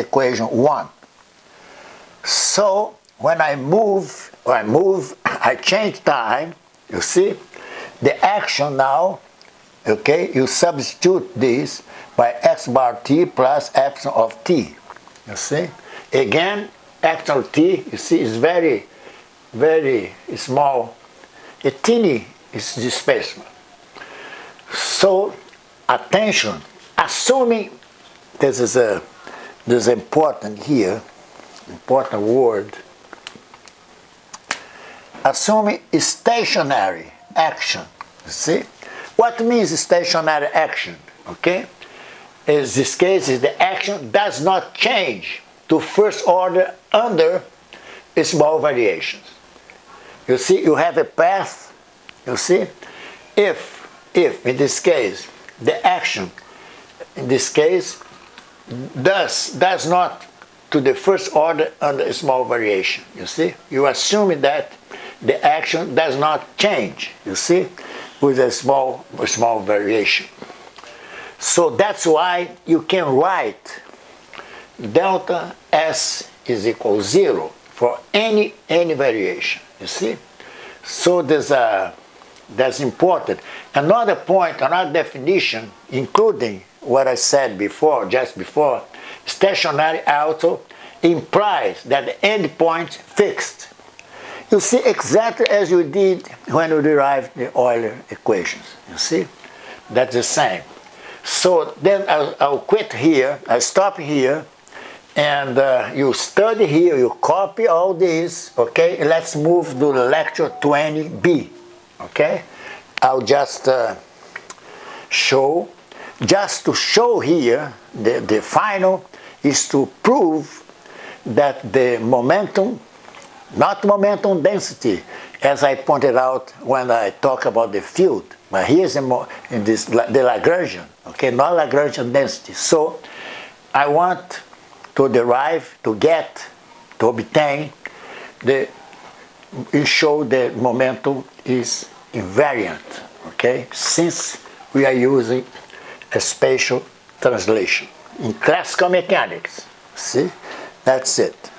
equation 1. So when I I change time, you see, the action now, okay, you substitute this by x bar t plus epsilon of t, you see. Again, epsilon of t, you see, is very, very small, a teeny displacement. So, attention, assuming this is important here, important word, assuming stationary action, you see. What means stationary action, okay? In this case, the action does not change to first order under small variations. You see, you have a path, you see. If in this case, the action, in this case, does not to the first order under a small variation, you see. You assume that the action does not change, you see, with a small variation. So that's why you can write delta S is equal to 0 for any variation, you see. So that's important. Another point, another definition, including what I said before, just before, stationary also implies that the endpoint fixed. You see, exactly as you did when you derived the Euler equations, you see. That's the same. So then I'll quit here, I stop here, and you study here, you copy all this, okay? Let's move to the lecture 20B, okay? I'll just show, just to show here, the final is to prove that the momentum, not momentum density, as I pointed out when I talk about the field, but here's the Lagrangian, okay, not Lagrangian density. So I want to derive, to obtain show the momentum is invariant, okay, since we are using a spatial translation in classical mechanics. See, that's it.